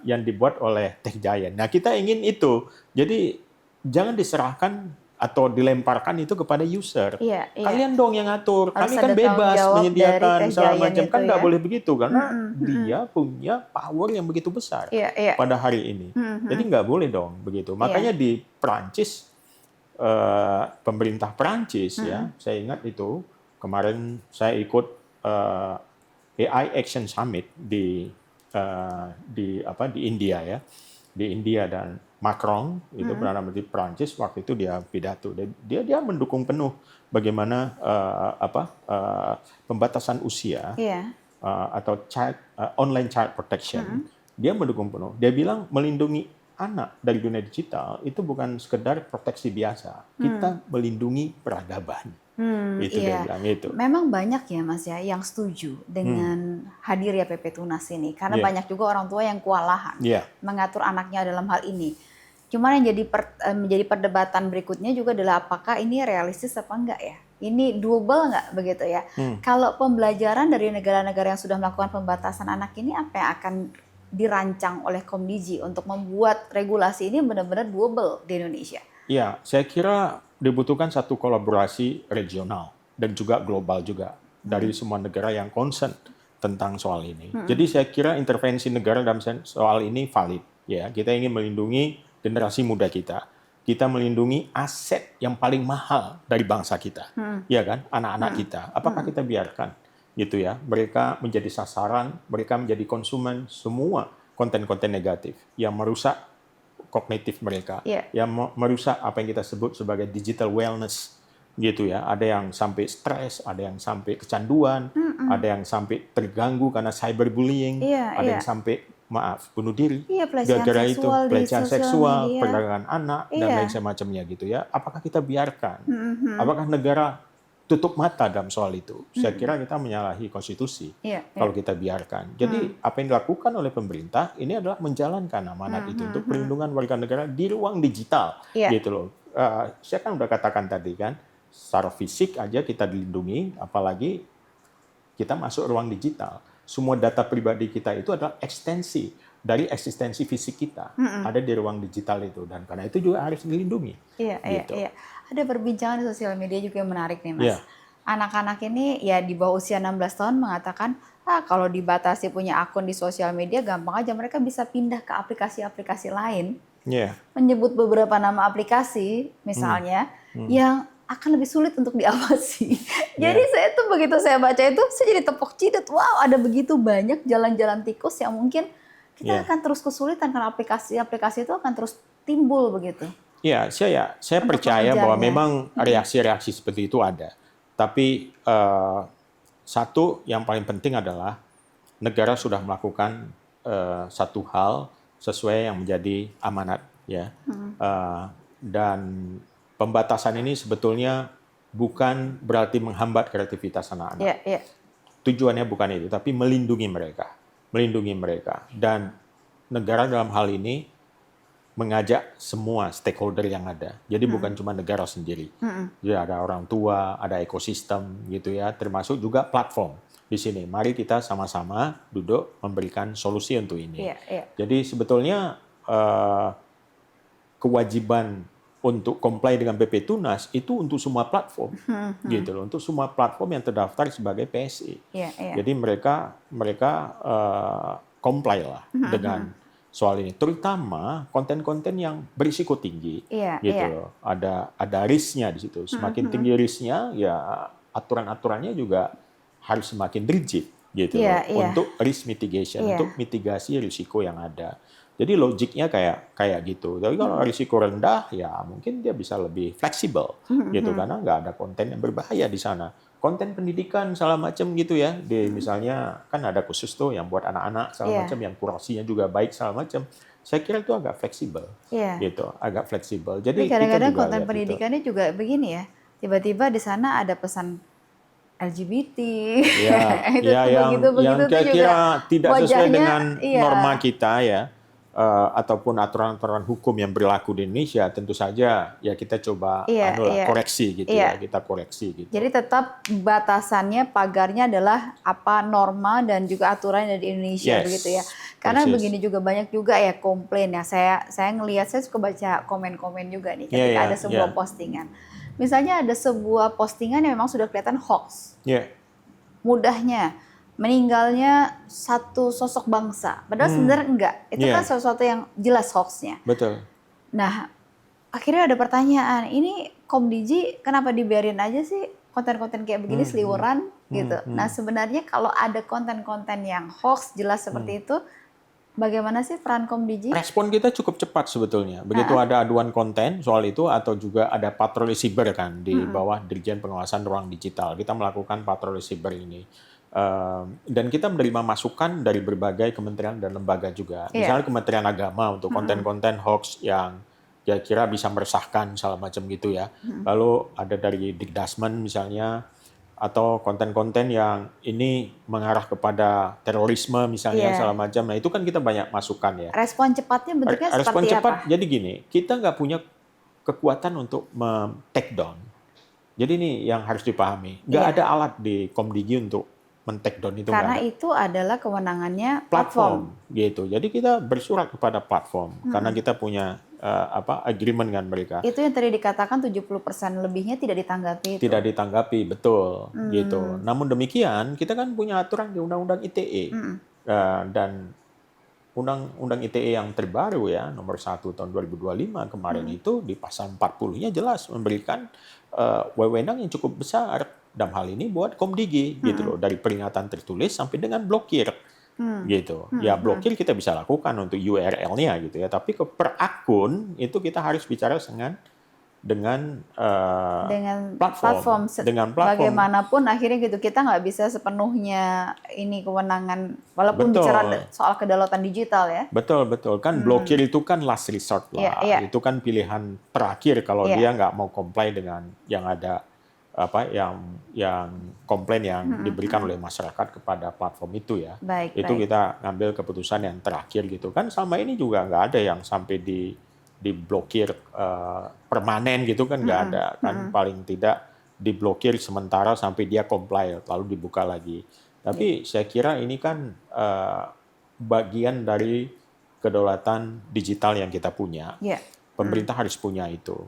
Speaker 2: yang dibuat oleh tech giant. Nah, kita ingin itu. Jadi jangan diserahkan atau dilemparkan itu kepada user. Kalian dong yang ngatur. Kami kan bebas menyediakan segala macam. Kan nggak boleh begitu, karena dia punya power yang begitu besar pada hari ini. Jadi nggak boleh dong begitu. Makanya di Perancis, pemerintah Perancis ya, saya ingat itu kemarin saya ikut AI Action Summit di India ya, di India, dan Macron itu Perdana Menteri Prancis waktu itu dia pidato, dia mendukung penuh bagaimana pembatasan usia atau online child protection. Dia mendukung penuh. Dia bilang melindungi anak dari dunia digital itu bukan sekedar proteksi biasa, kita melindungi peradaban. Itu dia bilang itu.
Speaker 1: Memang banyak ya Mas ya yang setuju dengan hadir ya PP Tunas ini, karena banyak juga orang tua yang kewalahan mengatur anaknya dalam hal ini. Cuman yang menjadi perdebatan berikutnya juga adalah apakah ini realistis apa enggak ya? Ini doable enggak begitu ya? Kalau pembelajaran dari negara-negara yang sudah melakukan pembatasan anak ini, apa yang akan dirancang oleh Komdigi untuk membuat regulasi ini benar-benar doable di Indonesia?
Speaker 2: Ya, saya kira dibutuhkan satu kolaborasi regional dan juga global juga dari semua negara yang concern tentang soal ini. Jadi saya kira intervensi negara dalam soal ini valid. Ya, kita ingin melindungi generasi muda kita. Kita melindungi aset yang paling mahal dari bangsa kita, ya kan, anak-anak kita. Apakah kita biarkan, gitu ya, mereka menjadi sasaran, mereka menjadi konsumen semua konten-konten negatif yang merusak kognitif mereka, yang merusak apa yang kita sebut sebagai digital wellness, gitu ya. Ada yang sampai stres, ada yang sampai kecanduan, ada yang sampai terganggu karena cyberbullying, ada yang sampai bunuh diri, gara-gara itu pelecehan seksual, perdagangan anak, dan lain semacamnya gitu ya. Apakah kita biarkan? Apakah negara tutup mata dalam soal itu? Saya kira kita menyalahi konstitusi kalau kita biarkan. Jadi apa yang dilakukan oleh pemerintah ini adalah menjalankan amanat itu untuk perlindungan warga negara di ruang digital, gitu loh. Saya kan udah katakan tadi kan, secara fisik aja kita dilindungi, apalagi kita masuk ruang digital. Semua data pribadi kita itu adalah ekstensi dari eksistensi fisik kita, ada di ruang digital itu, dan karena itu juga harus dilindungi. Gitu.
Speaker 1: Ada perbincangan di sosial media juga yang menarik nih Mas. Anak-anak ini ya di bawah usia 16 tahun mengatakan, kalau dibatasi punya akun di sosial media gampang aja, mereka bisa pindah ke aplikasi-aplikasi lain. Menyebut beberapa nama aplikasi misalnya yang akan lebih sulit untuk diawasi. Jadi saya tuh begitu saya baca itu, saya jadi tepok cidet. Wow, ada begitu banyak jalan-jalan tikus yang mungkin kita akan terus kesulitan karena aplikasi-aplikasi itu akan terus timbul begitu.
Speaker 2: Ya, saya percaya bahwa memang reaksi-reaksi seperti itu ada. Tapi satu yang paling penting adalah negara sudah melakukan satu hal sesuai yang menjadi amanat, ya. Dan pembatasan ini sebetulnya bukan berarti menghambat kreativitas anak-anak. Tujuannya bukan itu, tapi melindungi mereka. Dan negara dalam hal ini mengajak semua stakeholder yang ada. Jadi bukan cuma negara sendiri. Jadi ada orang tua, ada ekosistem gitu ya, termasuk juga platform di sini. Mari kita sama-sama duduk memberikan solusi untuk ini. Jadi sebetulnya kewajiban untuk comply dengan PP Tunas itu untuk semua platform, gitu loh, untuk semua platform yang terdaftar sebagai PSI. Jadi mereka comply lah dengan soal ini, terutama konten-konten yang berisiko tinggi, gitu loh. Ada risknya di situ. Semakin tinggi risknya, ya aturan-aturannya juga harus semakin rigid, gitu loh, untuk risk mitigation, untuk mitigasi risiko yang ada. Jadi logiknya kayak gitu. Tapi kalau risiko rendah, ya mungkin dia bisa lebih fleksibel, gitu, karena nggak ada konten yang berbahaya di sana. Konten pendidikan segala macam gitu ya. Misalnya kan ada khusus tuh yang buat anak-anak segala macam, yang kurasinya juga baik segala macam. Saya kira itu agak fleksibel, gitu, agak fleksibel. Jadi
Speaker 1: kadang-kadang konten pendidikannya juga begini ya. Tiba-tiba di sana ada pesan LGBT,
Speaker 2: yang kira-kira tidak sesuai dengan norma kita ya. Ataupun aturan-aturan hukum yang berlaku di Indonesia, tentu saja ya kita coba koreksi gitu ya, kita koreksi gitu.
Speaker 1: Jadi tetap batasannya, pagarnya adalah apa norma dan juga aturan dari Indonesia, begitu ya. Karena begini juga banyak juga ya komplain ya. Saya ngelihat, saya suka baca komen-komen juga nih ketika ada sebuah postingan. Misalnya ada sebuah postingan yang memang sudah kelihatan hoax. Mudahnya meninggalnya satu sosok bangsa, padahal sebenarnya enggak. Itu kan sesuatu yang jelas hoaxnya.
Speaker 2: Betul.
Speaker 1: Nah, akhirnya ada pertanyaan, ini Komdiji kenapa dibiarin aja sih konten-konten kayak begini seliweran gitu. Nah, sebenarnya kalau ada konten-konten yang hoax jelas seperti itu, bagaimana sih peran Komdiji?
Speaker 2: Respon kita cukup cepat sebetulnya. Begitu ada aduan konten soal itu, atau juga ada patroli siber kan di bawah Dirjen Pengawasan Ruang Digital. Kita melakukan patroli siber ini. Dan kita menerima masukan dari berbagai kementerian dan lembaga juga. Misalnya Kementerian Agama untuk konten-konten hoax yang kira-kira bisa meresahkan segala macam gitu ya. Lalu ada dari Dikdasmen misalnya, atau konten-konten yang ini mengarah kepada terorisme misalnya segala macam. Nah itu kan kita banyak masukan ya.
Speaker 1: Respon cepatnya bentuknya seperti apa?
Speaker 2: Respon cepat, jadi gini, kita nggak punya kekuatan untuk take down. Jadi ini yang harus dipahami. Nggak ada alat di Komdigi untuk men-take down itu.
Speaker 1: Karena itu adalah kewenangannya platform.
Speaker 2: Gitu. Jadi kita bersurat kepada platform karena kita punya agreement dengan mereka.
Speaker 1: Itu yang tadi dikatakan 70% lebihnya tidak ditanggapi.
Speaker 2: Tidak ditanggapi, betul. Gitu. Namun demikian, kita kan punya aturan di Undang-Undang ITE. Dan Undang-Undang ITE yang terbaru ya, nomor 1 tahun 2025 kemarin itu di pasal 40-nya jelas memberikan wewenang yang cukup besar dalam hal ini buat Komdigi gitu loh, dari peringatan tertulis sampai dengan blokir gitu. Ya blokir kita bisa lakukan untuk URL-nya gitu ya, tapi per akun itu kita harus bicara dengan
Speaker 1: platform.
Speaker 2: Dengan platform.
Speaker 1: Bagaimanapun akhirnya gitu kita nggak bisa sepenuhnya ini kewenangan, walaupun bicara soal kedaulatan digital ya.
Speaker 2: Betul kan blokir itu kan last resort lah. Itu kan pilihan terakhir kalau dia nggak mau comply dengan yang ada yang komplain yang diberikan oleh masyarakat kepada platform itu ya. Itu kita ngambil keputusan yang terakhir gitu kan. Selama ini juga nggak ada yang sampai diblokir permanen gitu kan, nggak ada kan. Paling tidak diblokir sementara sampai dia comply lalu dibuka lagi. Tapi saya kira ini kan bagian dari kedaulatan digital yang kita punya. Pemerintah harus punya itu.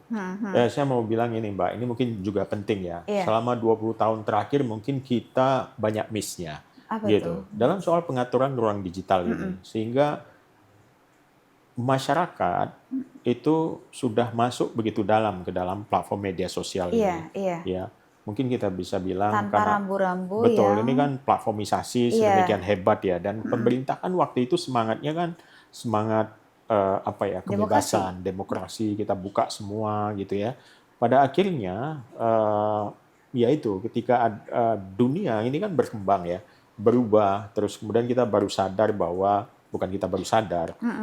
Speaker 2: Saya mau bilang ini Mbak, ini mungkin juga penting ya. Selama 20 tahun terakhir mungkin kita banyak miss-nya. Gitu. Dalam soal pengaturan ruang digital ini. Sehingga masyarakat itu sudah masuk begitu dalam ke dalam platform media sosial ini. Ya, mungkin kita bisa bilang
Speaker 1: tanpa rambu-rambu.
Speaker 2: Betul, ini kan platformisasi sedemikian hebat ya. Dan pemerintah kan waktu itu semangatnya kan semangat kebebasan, demokrasi, kita buka semua gitu ya. Pada akhirnya ya itu ketika dunia ini kan berkembang ya, berubah, terus kemudian kita baru sadar bahwa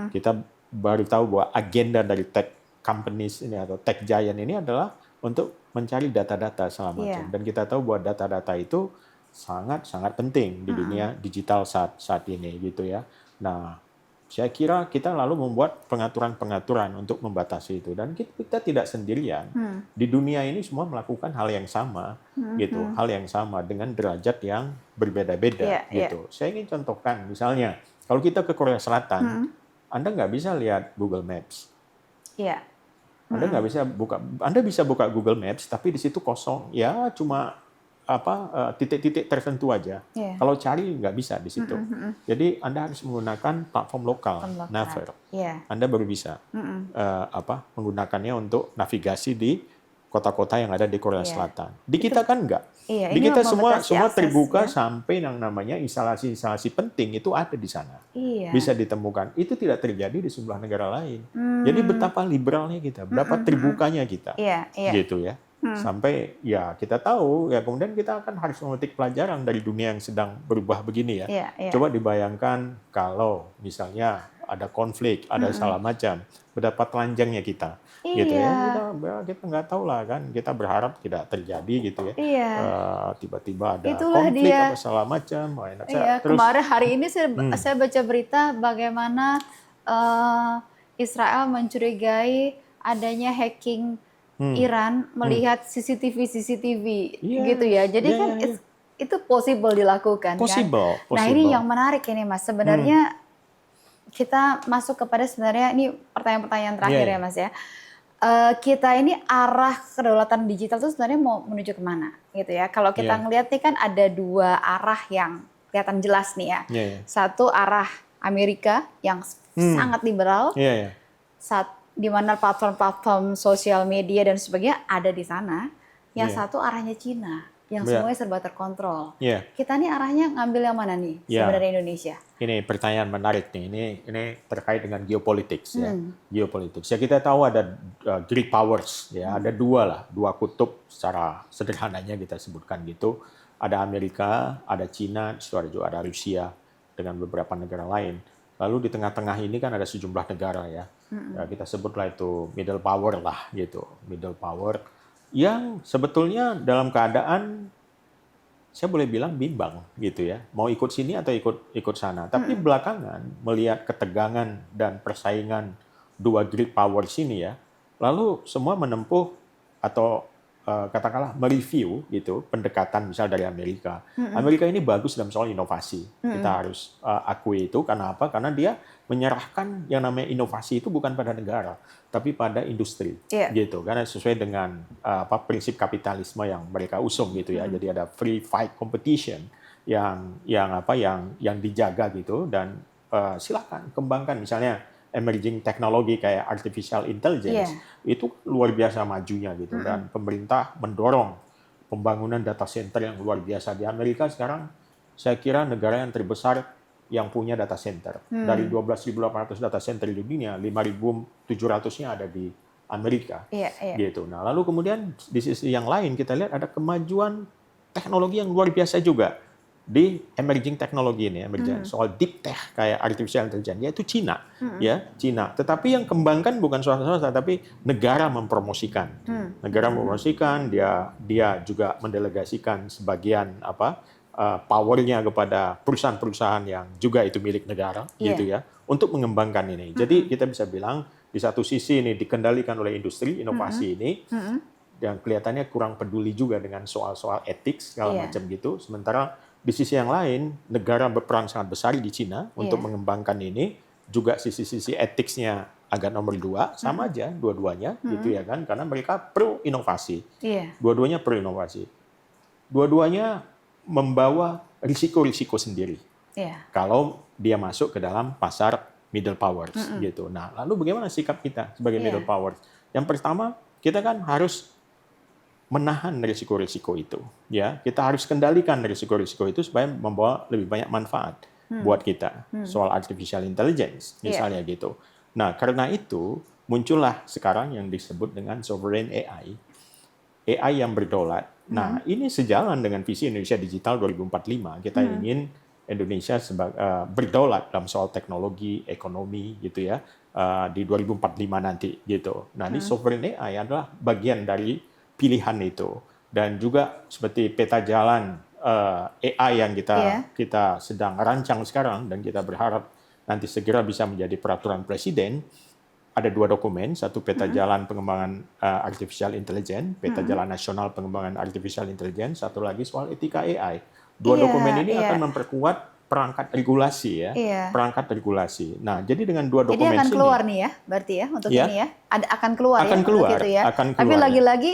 Speaker 2: kita baru tahu bahwa agenda dari tech companies ini atau tech giant ini adalah untuk mencari data-data segala macam. Dan kita tahu bahwa data-data itu sangat-sangat penting di dunia digital saat ini gitu ya. Nah, saya kira kita lalu membuat pengaturan-pengaturan untuk membatasi itu, dan kita tidak sendirian. Di dunia ini semua melakukan hal yang sama, gitu, hal yang sama dengan derajat yang berbeda-beda, gitu. Saya ingin contohkan, misalnya kalau kita ke Korea Selatan, Anda nggak bisa lihat Google Maps. Anda bisa buka Google Maps, tapi di situ kosong, ya cuma titik-titik tertentu aja. Kalau cari nggak bisa di situ. Jadi Anda harus menggunakan platform lokal, Naver. Anda baru bisa menggunakannya untuk navigasi di kota-kota yang ada di Korea Selatan. Di kita kan nggak. Di kita semua terbuka sampai yang namanya instalasi-instalasi penting itu ada di sana. Bisa ditemukan. Itu tidak terjadi di sejumlah negara lain. Jadi betapa liberalnya kita, betapa terbukanya kita. Gitu ya. Sampai ya kita tahu ya kemudian kita akan harus memetik pelajaran dari dunia yang sedang berubah begini ya. Coba dibayangkan kalau misalnya ada konflik, ada salah macam, betapa telanjangnya kita, gitu ya. Kita nggak tahu lah kan, kita berharap tidak terjadi gitu ya. Tiba-tiba ada konflik atau salah macam.
Speaker 1: Terus kemarin hari ini saya baca berita bagaimana Israel mencurigai adanya hacking Iran melihat CCTV gitu ya. Jadi kan itu possible dilakukan kan. Nah ini yang menarik ini Mas. Sebenarnya kita masuk kepada sebenarnya ini pertanyaan-pertanyaan terakhir ya Mas ya. Kita ini arah kedaulatan digital itu sebenarnya mau menuju kemana gitu ya. Kalau kita ngelihat nih kan ada dua arah yang kelihatan jelas nih ya. Satu arah Amerika yang sangat liberal. Di mana platform-platform sosial media dan sebagainya ada di sana. Yang satu arahnya Cina, yang semuanya serba terkontrol. Kita nih arahnya ngambil yang mana nih sebenarnya Indonesia?
Speaker 2: Ini pertanyaan menarik nih. Ini terkait dengan geopolitics ya. Geopolitics. Ya kita tahu ada great powers ya. Ada dua kutub secara sederhananya kita sebutkan gitu. Ada Amerika, ada Cina, juga ada Rusia dengan beberapa negara lain. Lalu di tengah-tengah ini kan ada sejumlah negara ya. Kita sebutlah itu middle power lah gitu. Middle power yang sebetulnya dalam keadaan saya boleh bilang bimbang gitu ya. Mau ikut sini atau ikut sana. Tapi belakangan melihat ketegangan dan persaingan dua great power sini ya. Lalu semua menempuh atau katakanlah mereview gitu pendekatan misal dari Amerika. Amerika ini bagus dalam soal inovasi. Kita harus akui itu karena apa? Karena dia menyerahkan yang namanya inovasi itu bukan pada negara, tapi pada industri, gitu. Karena sesuai dengan prinsip kapitalisme yang mereka usung gitu ya. Jadi ada free fight competition yang dijaga gitu dan silakan kembangkan misalnya emerging teknologi kayak artificial intelligence itu luar biasa majunya gitu dan pemerintah mendorong pembangunan data center yang luar biasa di Amerika sekarang. Saya kira negara yang terbesar yang punya data center dari 12.800 data center di dunia, 5.700-nya ada di Amerika, gitu. Nah lalu kemudian di sisi yang lain kita lihat ada kemajuan teknologi yang luar biasa juga di emerging teknologi ini, soal deep tech kayak artificial intelligence, yaitu Cina, Cina. Tetapi yang kembangkan bukan swasta, tapi negara mempromosikan, dia juga mendelegasikan sebagian powernya kepada perusahaan-perusahaan yang juga itu milik negara, gitu ya, untuk mengembangkan ini. Jadi kita bisa bilang di satu sisi ini dikendalikan oleh industri inovasi ini, yang kelihatannya kurang peduli juga dengan soal-soal etik segala macam gitu. Sementara di sisi yang lain, negara berperan sangat besar di Cina untuk mengembangkan ini. Juga sisi-sisi etiknya agak nomor 2, sama aja dua-duanya, gitu ya kan? Karena mereka pro inovasi. Dua-duanya pro inovasi. Dua-duanya membawa risiko-risiko sendiri. Kalau dia masuk ke dalam pasar middle powers, gitu. Nah, lalu bagaimana sikap kita sebagai middle powers? Yang pertama, kita kan harus menahan risiko-risiko itu, ya. Kita harus kendalikan risiko-risiko itu supaya membawa lebih banyak manfaat buat kita. Soal artificial intelligence, misalnya gitu. Nah, karena itu muncullah sekarang yang disebut dengan sovereign AI yang berdaulat. Nah, ini sejalan dengan visi Indonesia Digital 2045. Kita ingin Indonesia berdaulat dalam soal teknologi, ekonomi, gitu ya, di 2045 nanti, gitu. Nah, ini sovereign AI adalah bagian dari pilihan itu. Dan juga seperti peta jalan AI yang kita sedang rancang sekarang dan kita berharap nanti segera bisa menjadi peraturan presiden, ada 2 dokumen, satu peta jalan pengembangan artificial intelligence, peta jalan nasional pengembangan artificial intelligence, satu lagi soal etika AI. 2 dokumen ini akan memperkuat perangkat regulasi ya, perangkat regulasi. Nah, jadi dengan 2 dokumen ini
Speaker 1: akan keluar nih ya, berarti ya untuk ini ya, akan keluar
Speaker 2: akan
Speaker 1: ya
Speaker 2: keluar,
Speaker 1: untuk itu ya.
Speaker 2: akan keluar,
Speaker 1: tapi lagi-lagi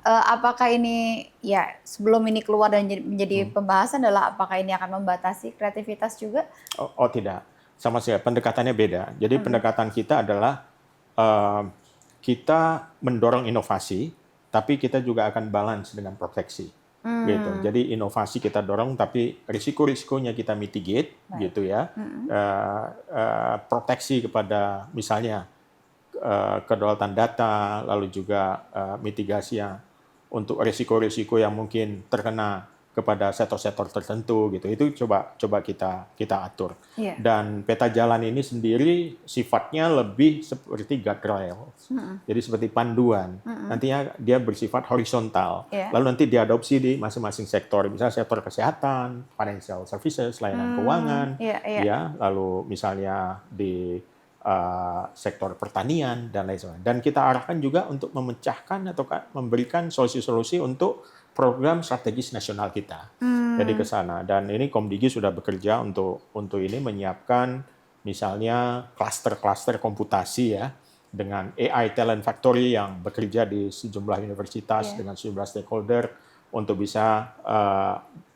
Speaker 1: apakah ini ya sebelum ini keluar dan menjadi pembahasan adalah apakah ini akan membatasi kreativitas juga?
Speaker 2: Oh tidak, sama sekali pendekatannya beda. Jadi pendekatan kita adalah kita mendorong inovasi, tapi kita juga akan balance dengan proteksi. Gitu. Jadi inovasi kita dorong, tapi risiko-risikonya kita mitigate, gitu ya. Proteksi kepada misalnya kedaulatan data, lalu juga mitigasi untuk risiko-risiko yang mungkin terkena kepada sektor-sektor tertentu gitu, itu coba kita atur. Dan peta jalan ini sendiri sifatnya lebih seperti guardrail, jadi seperti panduan. Nantinya dia bersifat horizontal, lalu nanti diadopsi di masing-masing sektor, misalnya sektor kesehatan, financial services, layanan keuangan, ya, lalu misalnya di sektor pertanian dan lain sebagainya. Dan kita arahkan juga untuk memecahkan atau memberikan solusi-solusi untuk program strategis nasional kita. Jadi ke sana. Dan ini Komdigi sudah bekerja untuk ini menyiapkan misalnya klaster-klaster komputasi ya, dengan AI Talent Factory yang bekerja di sejumlah universitas dengan sejumlah stakeholder untuk bisa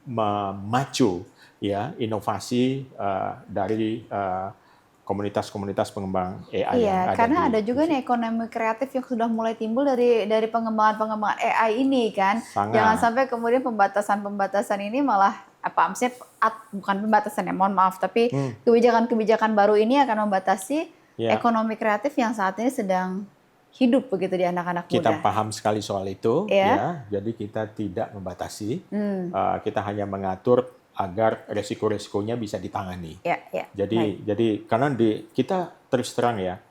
Speaker 2: memacu ya inovasi dari komunitas-komunitas pengembang AI yang ada.
Speaker 1: Karena ada juga nih ekonomi kreatif yang sudah mulai timbul dari pengembangan AI ini kan. Jangan sampai kemudian pembatasan ini malah bukan pembatasan ya, mohon maaf, tapi kebijakan-kebijakan baru ini akan membatasi ekonomi kreatif yang saat ini sedang hidup begitu di anak-anak muda.
Speaker 2: Kita paham sekali soal itu, ya. Jadi kita tidak membatasi, kita hanya mengatur agar resiko-resikonya bisa ditangani. Jadi karena kita terus terang ya,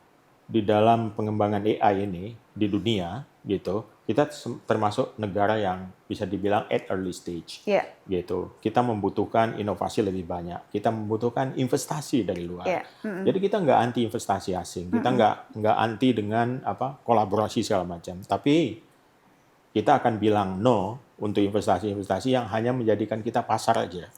Speaker 2: di dalam pengembangan AI ini di dunia gitu, kita termasuk negara yang bisa dibilang at early stage. Gitu. Kita membutuhkan inovasi lebih banyak. Kita membutuhkan investasi dari luar. Jadi kita nggak anti investasi asing. Kita nggak anti dengan kolaborasi segala macam. Tapi kita akan bilang no untuk investasi-investasi yang hanya menjadikan kita pasar aja.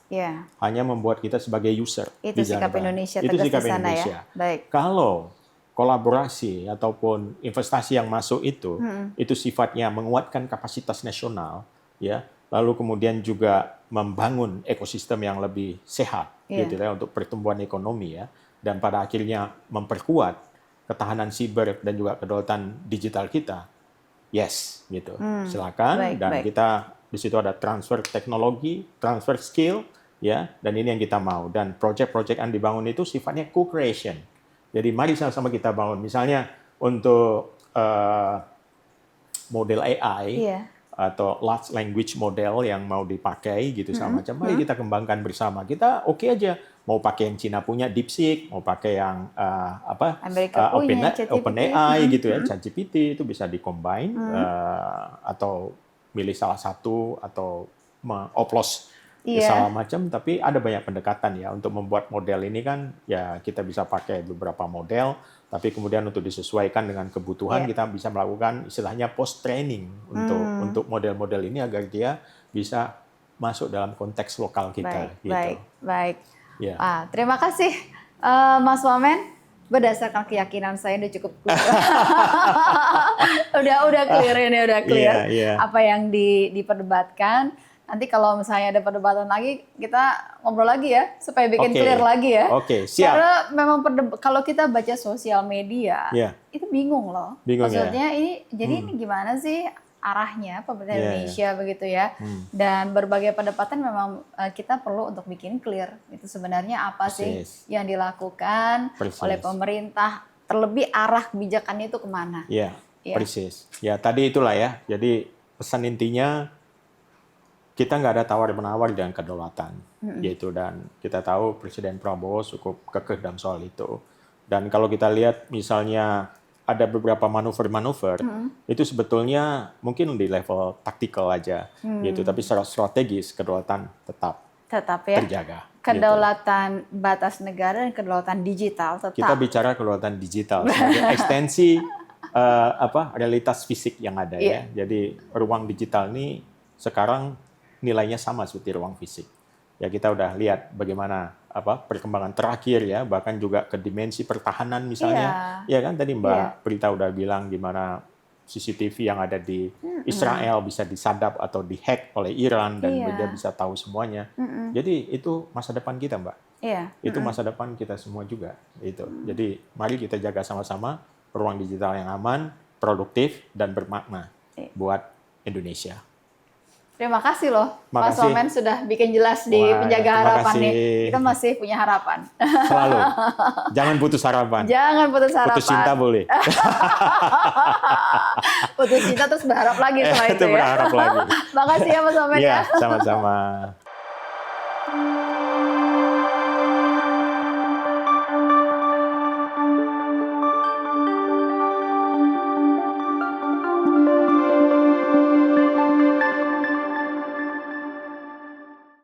Speaker 2: Hanya membuat kita sebagai user.
Speaker 1: Itu sikap Indonesia.
Speaker 2: Itu sikap Indonesia.
Speaker 1: Baik.
Speaker 2: Kalau kolaborasi ataupun investasi yang masuk itu sifatnya menguatkan kapasitas nasional, ya, lalu kemudian juga membangun ekosistem yang lebih sehat, gitu ya, untuk pertumbuhan ekonomi ya, dan pada akhirnya memperkuat ketahanan siber dan juga kedaulatan digital kita. Yes, gitu. Silakan. Dan kita di situ ada transfer teknologi, transfer skill, ya. Dan ini yang kita mau. Dan proyek-proyek yang dibangun itu sifatnya co-creation. Jadi mari sama-sama kita bangun. Misalnya untuk model AI atau large language model yang mau dipakai gitu sama macam. Mari kita kembangkan bersama. Kita oke aja. Mau pakai yang Cina punya DeepSeek, mau pakai yang OpenAI gitu ya, ChatGPT itu bisa di-combine atau milih salah satu atau oplos salah macam, tapi ada banyak pendekatan ya untuk membuat model ini kan ya kita bisa pakai beberapa model, tapi kemudian untuk disesuaikan dengan kebutuhan kita bisa melakukan istilahnya post training untuk model-model ini agar dia bisa masuk dalam konteks lokal kita.
Speaker 1: Baik. Terima kasih Mas Wamen. Berdasarkan keyakinan saya udah cukup clear. udah clear ini, apa yang diperdebatkan. Nanti kalau misalnya ada perdebatan lagi, kita ngobrol lagi ya, supaya bikin clear lagi ya.
Speaker 2: Siap.
Speaker 1: Karena memang kalau kita baca sosial media, itu bingung loh. Maksudnya ini, jadi ini gimana sih arahnya pemerintah Indonesia begitu ya. Dan berbagai pendapatan memang kita perlu untuk bikin clear. Itu sebenarnya apa sih yang dilakukan oleh pemerintah, terlebih arah kebijakannya itu kemana.
Speaker 2: Persis. Ya tadi itulah ya, jadi pesan intinya kita nggak ada tawar-menawar dengan kedaulatan. Gitu. Dan kita tahu Presiden Prabowo cukup kekeh dalam soal itu. Dan kalau kita lihat misalnya ada beberapa manuver-manuver, itu sebetulnya mungkin di level taktikal aja, gitu. Tapi secara strategis kedaulatan tetap terjaga.
Speaker 1: kedaulatan batas negara dan kedaulatan digital tetap.
Speaker 2: Kita bicara kedaulatan digital sebagai ekstensi realitas fisik yang ada ya. Jadi ruang digital ini sekarang nilainya sama seperti ruang fisik. Ya kita udah lihat bagaimana perkembangan terakhir ya, bahkan juga ke dimensi pertahanan misalnya. Ya kan tadi Mbak Prita udah bilang gimana CCTV yang ada di Israel bisa disadap atau dihack oleh Iran dan dia bisa tahu semuanya. Jadi itu masa depan kita, Mbak. Itu masa depan kita semua juga. Itu. Jadi mari kita jaga sama-sama ruang digital yang aman, produktif dan bermakna buat Indonesia.
Speaker 1: Terima kasih loh, Mas Wamen sudah bikin jelas di Penjaga Harapan nih. Kita masih punya harapan.
Speaker 2: Selalu. Jangan putus harapan.
Speaker 1: Jangan putus harapan.
Speaker 2: Putus cinta boleh.
Speaker 1: Putus cinta terus berharap lagi setelah itu ya.
Speaker 2: Berharap lagi.
Speaker 1: Makasih ya Mas Wamen ya.
Speaker 2: Sama-sama.